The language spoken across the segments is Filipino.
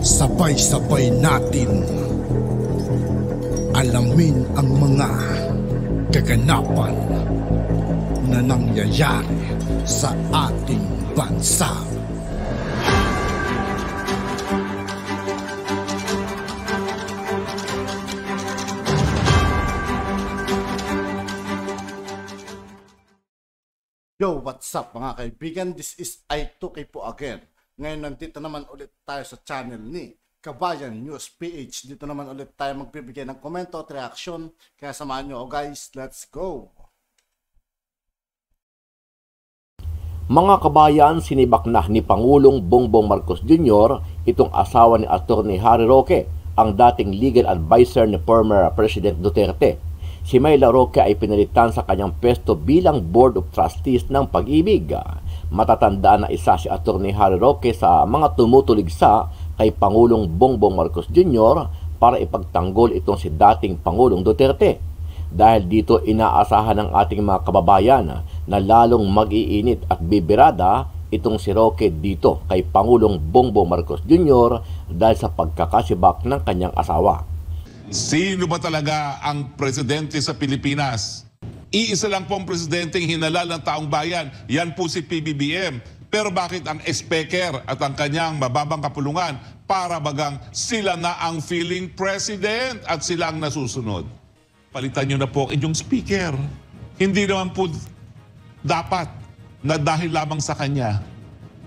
Sabay-sabay natin alamin ang mga kaganapan na nangyayari sa ating bansa. Yo, what's up mga kaibigan? This is I2K po again. Ngayon nandito naman ulit tayo sa channel ni Kabayan News PH. Dito naman ulit tayo magbibigay ng komento at reaksyon. Kaya samahan nyo guys, let's go! Mga kabayan, sinibak na ni Pangulong Bongbong Marcos Jr. itong asawa ni Atty. Harry Roque, ang dating legal advisor ni former President Duterte. Si Myla Roque ay pinalitan sa kanyang pwesto bilang Board of Trustees ng Pag-ibig. Matatandaan na isa si Atty. Harry Roque sa mga tumutuligsa kay Pangulong Bongbong Marcos Jr. para ipagtanggol itong si dating Pangulong Duterte. Dahil dito inaasahan ng ating mga kababayan na lalong mag-iinit at bibirada itong si Roque dito kay Pangulong Bongbong Marcos Jr. dahil sa pagkakasibak ng kanyang asawa. Sino ba talaga ang presidente sa Pilipinas? Iisa lang pong presidenteng hinalal ng taong bayan. Yan po si PBBM. Pero bakit ang speaker at ang kanyang mababang kapulungan para bagang sila na ang feeling president at sila ang nasusunod? Palitan nyo na po ang inyong speaker. Hindi naman po dapat na dahil lamang sa kanya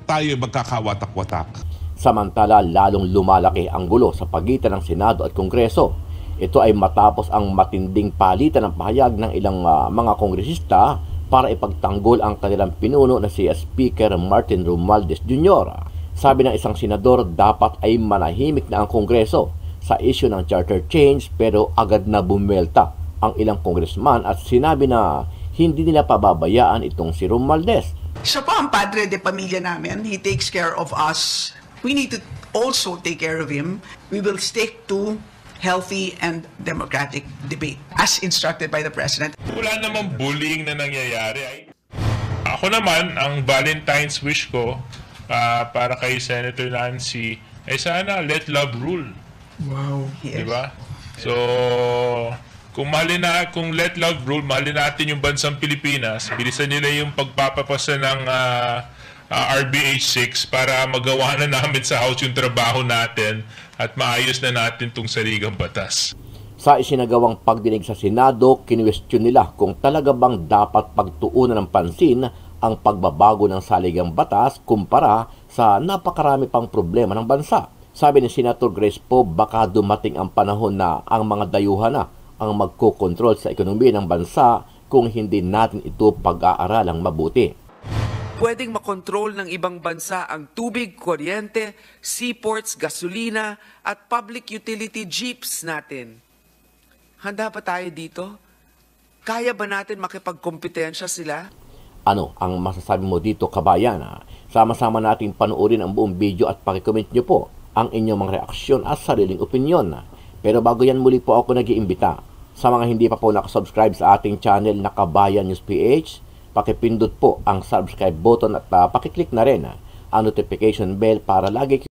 tayo magkakawatak-watak. Samantala, lalong lumalaki ang gulo sa pagitan ng Senado at Kongreso. Ito ay matapos ang matinding palitan ng pahayag ng ilang mga kongresista para ipagtanggol ang kanilang pinuno na si Speaker Martin Romualdez Jr. Sabi ng isang senador, dapat ay manahimik na ang Kongreso sa issue ng charter change, pero agad na bumelta ang ilang congressman at sinabi na hindi nila pababayaan itong si Romualdez. Siya po ang padre de pamilya namin. He takes care of us. We need to also take care of him. We will stick to healthy and democratic debate as instructed by the President. Wala namang bullying na nangyayari. Ako naman, ang Valentine's wish ko para kay Senator Nancy ay sana let love rule. Wow. Yes. Diba? So, kung let love rule, mahalin natin yung bansang Pilipinas, bilisan nila yung pagpapapasa ng RBH 6 para magawa na namin sa House yung trabaho natin at maayos na natin itong saligang batas. Sa isinagawang pagdinig sa Senado, kinwestiyon nila kung talaga bang dapat pagtuunan ng pansin ang pagbabago ng saligang batas kumpara sa napakarami pang problema ng bansa. Sabi ni Senator Grace Poe, baka dumating ang panahon na ang mga dayuhan na ang magkokontrol sa ekonomiya ng bansa kung hindi natin ito pag-aaralang mabuti. Pwedeng makontrol ng ibang bansa ang tubig, kuryente, seaports, gasolina at public utility jeeps natin. Handa ba tayo dito? Kaya ba natin makipagkompetensya sila? Ano ang masasabi mo dito, kabayan? Sama-sama nating panoorin ang buong video at pakicomment nyo po ang inyong mga reaksyon at sariling opinyon. Pero bago yan, muli po ako nag-iimbita sa mga hindi pa po nakasubscribe sa ating channel na Kabayan News PH, pakipindot po ang subscribe button at pakiclick na rin ang notification bell para lagi.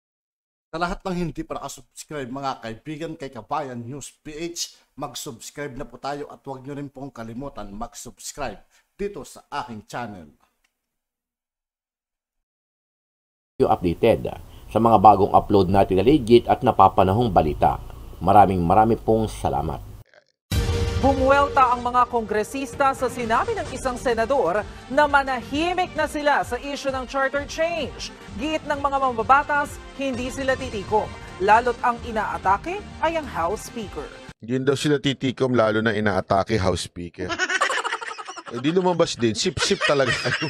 Sa lahat ng hindi pa nakasubscribe mga kaibigan kay Kabayan News PH, mag-subscribe na po tayo at huwag nyo rin pong kalimutan mag-subscribe dito sa aking channel. Updated sa mga bagong upload natin na legit at napapanahong balita. Maraming pong salamat. Bumuelta ang mga kongresista sa sinabi ng isang senador na manahimik na sila sa issue ng charter change. Giit ng mga mambabatas, hindi sila titikom. Lalo't ang inaatake ay ang House Speaker. Hindi daw sila titikom lalo na inaatake House Speaker. Hindi lumabas din. Sip-sip talaga kayo.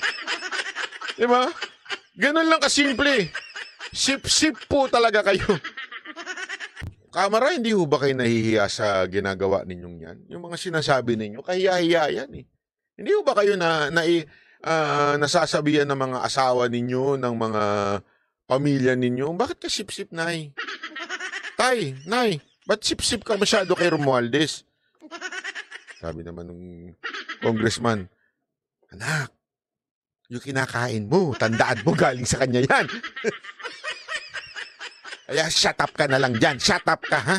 Diba? Ganun lang kasimple. Sip-sip po talaga kayo. Kamara, hindi ho ba kayo nahihiya sa ginagawa ninyong yan? Yung mga sinasabi ninyo, kahiya-hiya yan eh. Hindi ho ba kayo nasasabihan ng mga asawa ninyo, ng mga pamilya ninyo? Bakit ka sip-sip, Nay? Tay, Nay, ba't sip-sip ka masyado kay Romualdez? Sabi naman ng congressman, anak, yung kinakain mo, tandaan mo, galing sa kanya yan. Kaya shut up ka na lang dyan. Shut up ka, ha?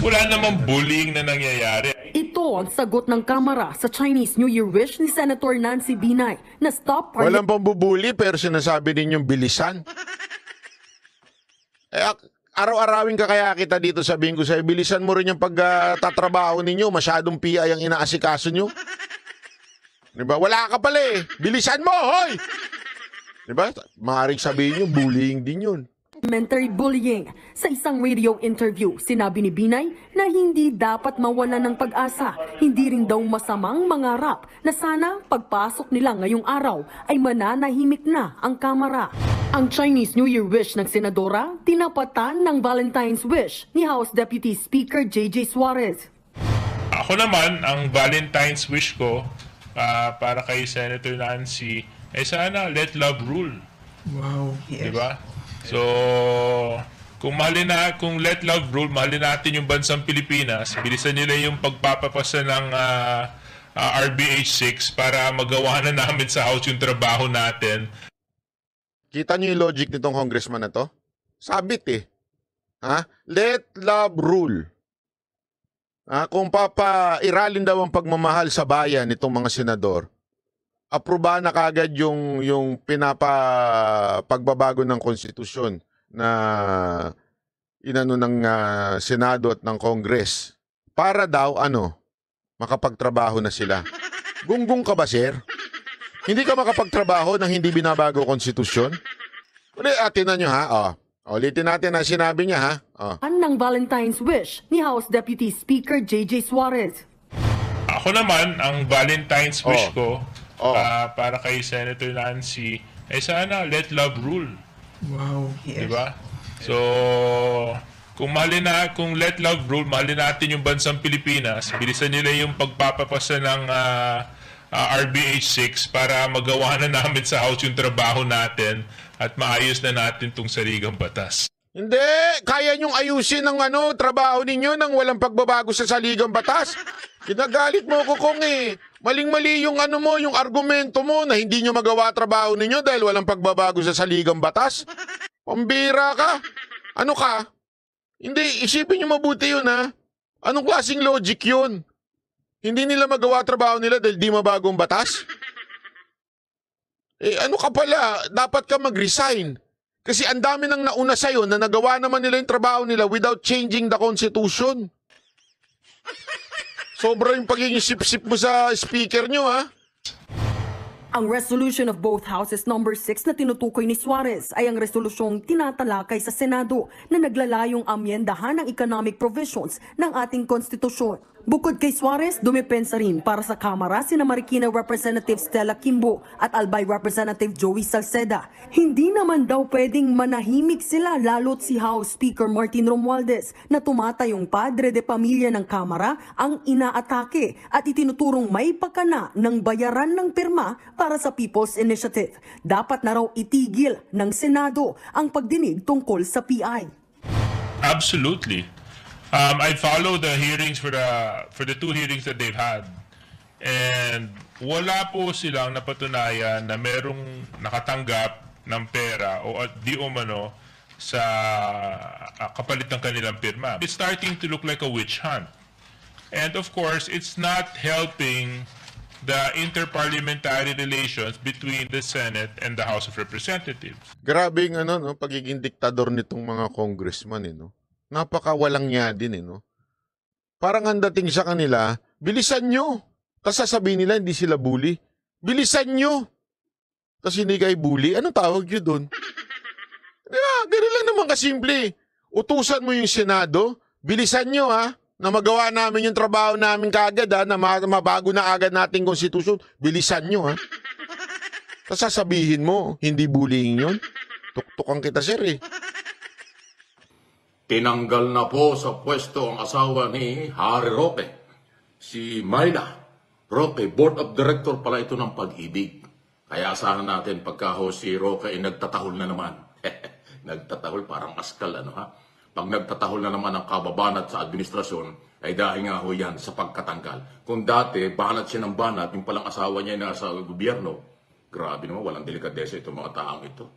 Wala namang bullying na nangyayari. Ito ang sagot ng Kamara sa Chinese New Year wish ni Senator Nancy Binay na stop Walang pambubuli pero sinasabi ninyong bilisan. Araw-arawin ka kaya kita dito, sabihin ko sa'yo, bilisan mo rin yung pagtatrabaho ninyo. Masyadong PI ang inaasikaso nyo. Diba? Wala ka pala eh. Bilisan mo, hoy! Diba? Maaaring sabihin nyo, bullying din yun. Elementary bullying. Sa isang radio interview, sinabi ni Binay na hindi dapat mawala ng pag-asa. Hindi rin daw masamang mangarap na sana pagpasok nila ngayong araw ay mananahimik na ang Kamara. Ang Chinese New Year wish ng Senadora, tinapatan ng Valentine's wish ni House Deputy Speaker J.J. Suarez. Ako naman, ang Valentine's wish ko para kay Senator Nancy ay sana let love rule. Wow. Yes. Diba? So, kung let love rule, mahalin natin yung bansang Pilipinas, bilisan nila yung pagpapapasa ng RBH 6 para magawa na namin sa House yung trabaho natin. Kita niyo yung logic nitong congressman na to? Sabit eh. Ha? Let love rule. Kung iralin daw ang pagmamahal sa bayan nitong mga senador, aprobahan na kagad yung pagbabago ng konstitusyon na inano ng Senado at ng Congress para daw makapagtrabaho na sila. Gunggong ka ba, sir? Hindi ka makapagtrabaho nang hindi binabago konstitusyon? Atinan nyo ha. Ulitin natin ang sinabi niya ha. Ng Valentine's wish ni House Deputy Speaker J.J. Suarez. Ako naman, ang Valentine's wish ko para kay Senator Nancy ay sana let love rule. Wow. Yes. Diba? So, kung let love rule, mahalin natin yung bansang Pilipinas, bilisan nila yung pagpapapasa ng RBH 6 para magawa na namin sa House yung trabaho natin at maayos na natin tong saligang batas. Hindi! Kaya nyong ayusin ang trabaho ninyo nang walang pagbabago sa saligang batas. Kinagalit mo ko kung maling-mali yung yung argumento mo na hindi nyo magawa trabaho ninyo dahil walang pagbabago sa saligang batas. Pambira ka. Ano ka? Hindi, isipin nyo mabuti yun ha. Anong klaseng logic yun? Hindi nila magawa trabaho nila dahil di mabagong batas? Ano ka pala? Dapat ka mag-resign. Kasi ang dami nang nauna sa'yo na nagawa naman nila yung trabaho nila without changing the Constitution. Sobra yung pagiging sip-sip mo sa speaker nyo, ha? Ang resolution of both houses number 6 na tinutukoy ni Suarez ay ang resolusyong tinatalakay sa Senado na naglalayong amyendahan ng economic provisions ng ating konstitusyon. Bukod kay Suarez, dumepensa rin para sa Kamara sina Marikina Representative Stella Kimbo at Albay Representative Joey Salceda. Hindi naman daw pwedeng manahimik sila lalo't si House Speaker Martin Romualdez na tumatayong padre de pamilya ng Kamara ang inaatake at itinuturong may pakana ng bayaran ng pirma para sa People's Initiative. Dapat na raw itigil ng Senado ang pagdinig tungkol sa PI. Absolutely. I followed the hearings for the two hearings that they've had. And wala po silang napatunayan na merong nakatanggap ng pera o di umano sa kapalit ng kanilang pirma. It's starting to look like a witch hunt. And of course, it's not helping the interparliamentary relations between the Senate and the House of Representatives. Grabe yung pagiging diktador nitong mga congressman, Napaka-walang niya din, Parang ang dating sa kanila, bilisan nyo. Tapos sasabihin nila, hindi sila bully. Bilisan nyo. Tapos hindi kayo bully. Anong tawag nyo doon? Ganun lang naman kasimple. Utusan mo yung Senado, bilisan nyo, na magawa namin yung trabaho namin kaagad, na mabago na agad nating konstitusyon. Bilisan nyo, Tapos sasabihin mo, hindi bullying yun. Tuktukan kita, sir, Tinanggal na po sa pwesto ang asawa ni Harry Roque, si Mayna Roque. Board of Director pala ito ng Pag-ibig. Kaya asahan natin pagka si Roque ay nagtatahol na naman. Nagtatahol parang askal, Pag nagtatahol na naman ang kababanat sa administrasyon, ay dahil nga ho yan sa pagkatanggal. Kung dati, banat siya ng banat, yung palang asawa niya ay nasa gobyerno, grabe naman, walang delikadesa itong mga taong ito.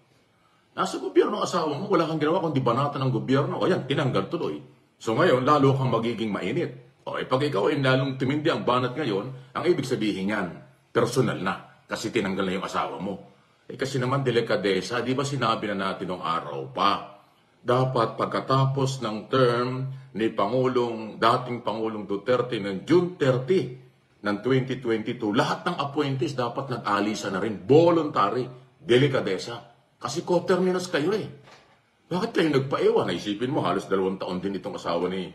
Nasa gobyerno ang asawa mo, wala kang ginawa kundi banatan ng gobyerno. O yan, tinanggal tuloy. So ngayon, lalo kang magiging mainit. O pag ikaw ay lalong tumindi ang banat ngayon, ang ibig sabihin yan, personal na. Kasi tinanggal na yung asawa mo. Kasi naman delikadesa, di ba sinabi na natin nung araw pa, dapat pagkatapos ng term ni dating Pangulong Duterte ng June 30 ng 2022, lahat ng appointees dapat nag-alisa na rin, voluntary, delikadesa. Kasi co-terminus kayo eh. Bakit kayo nagpa-ewan? Naisipin mo, halos 2 taon din itong asawa ni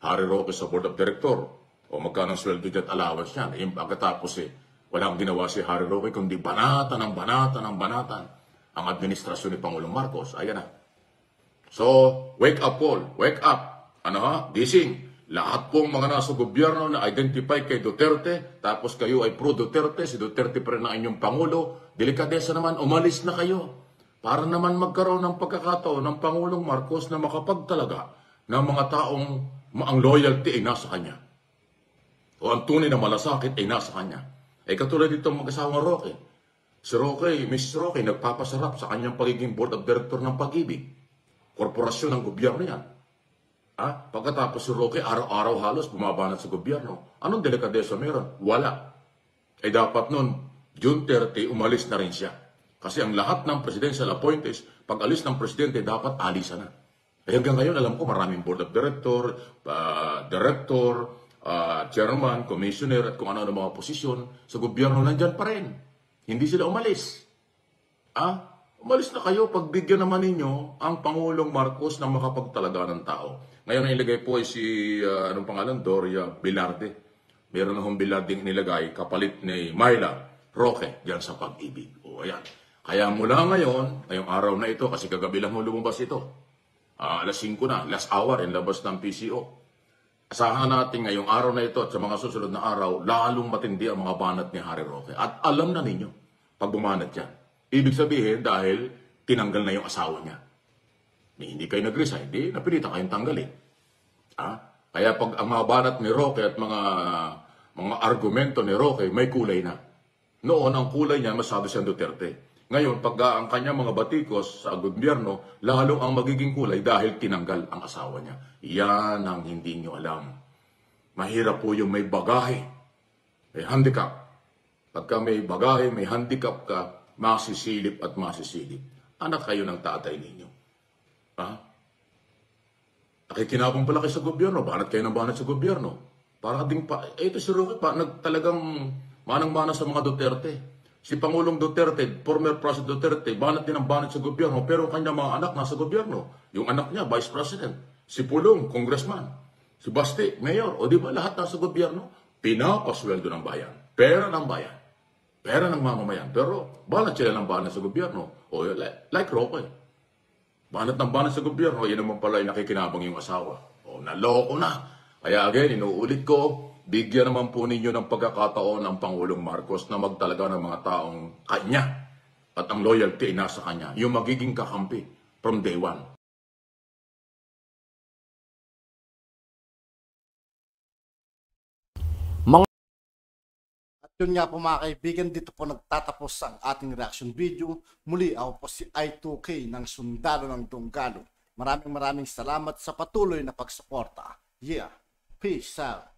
Harry Roque sa Board of Director. O magkano ang sweldo dyan, allowance niyan. Eh, pagkatapos walang ginawa si Harry Roque kundi banatan ang administrasyon ni Pangulong Marcos. Ayan na. So, wake up Paul. Wake up. Gising. Lahat pong mga nasa gobyerno na identify kay Duterte, tapos kayo ay pro-Duterte, si Duterte pa rin ang inyong Pangulo, delikadesa naman, umalis na kayo. Para naman magkaroon ng pagkakataon ng Pangulong Marcos na makapagtalaga ng mga taong ang loyalty ay nasa kanya. O ang tunay na malasakit ay nasa kanya. Katulad dito mag-asawang Roque. Si Roque, Mrs. Roque, nagpapasarap sa kanyang pagiging board of director ng Pag-ibig. Korporasyon ng gobyerno yan. Pagkatapos si Roque, araw-araw halos bumabanat sa gobyerno. Anong delikadesa meron? Wala. Dapat nun, June 30, umalis na rin siya. Kasi ang lahat ng presidential appointees, pag alis ng presidente, dapat alisan na. Hanggang ngayon, alam ko, maraming board of director, chairman, commissioner, at kung ano mga posisyon sa gobyerno, nandyan pa rin. Hindi sila umalis. Umalis na kayo, pagbigyan naman ninyo ang Pangulong Marcos na makapagtalaga ng tao. Ngayon ang ilagay po ay si, Doria Bilarde. Meron na hong Bilarde nilagay, kapalit ni Myla Roque, diyan sa Pag-ibig. Ayan. Kaya mula ngayon, ngayong araw na ito, kasi kagabi lang lumabas ito, alas 5 na, last hour, labas ng PCO. Asahan natin ngayong araw na ito at sa mga susunod na araw, lalong matindi ang mga banat ni Harry Roque. At alam na ninyo, pag bumanat yan. Ibig sabihin, dahil tinanggal na yung asawa niya. Hindi kayo nag-resign, napilitan kayong tanggalin. Kaya pag ang mga banat ni Roque at mga argumento ni Roque, may kulay na. Noon, ang kulay niya, masabi siyang Duterte. Ngayon, pag ang kanya mga batikos sa gobyerno, lalo ang magiging kulay dahil tinanggal ang asawa niya. Yan ang hindi nyo alam. Mahirap po yung may bagahe, may handicap. Pagka may bagahe, may handicap ka, masisilip at masisilip. Anak kayo ng tatay ninyo. Nakikinabang pala kayo sa gobyerno. Banat kayo ng banat sa gobyerno. Para ding ito si Roque talagang manang-mana sa mga Duterte. Si Pangulong Duterte, former President Duterte, banat din ang banat sa gobyerno, pero kanya mga anak nasa gobyerno. Yung anak niya, Vice President. Si Pulong, Congressman. Si Basti, Mayor. O di ba lahat nasa gobyerno? Pinapasweldo ng bayan. Pera ng bayan. Pera ng mamamayan. Pero banat sila ng banat sa gobyerno. O like Roque. Banat ng banat sa gobyerno, yan naman pala yung nakikinabang yung asawa. O naloko na. Kaya again, inuulit ko, bigyan naman po ninyo ng pagkakataon ng Pangulong Marcos na magtalaga ng mga taong kanya at ang loyalty ay nasa kanya. Yung magiging kakampi from day one. At yun nga po mga kaibigan, dito po nagtatapos ang ating reaction video. Muli ako po si I2K ng Sundalo ng Tunggalo. Maraming salamat sa patuloy na pagsuporta. Yeah, peace out.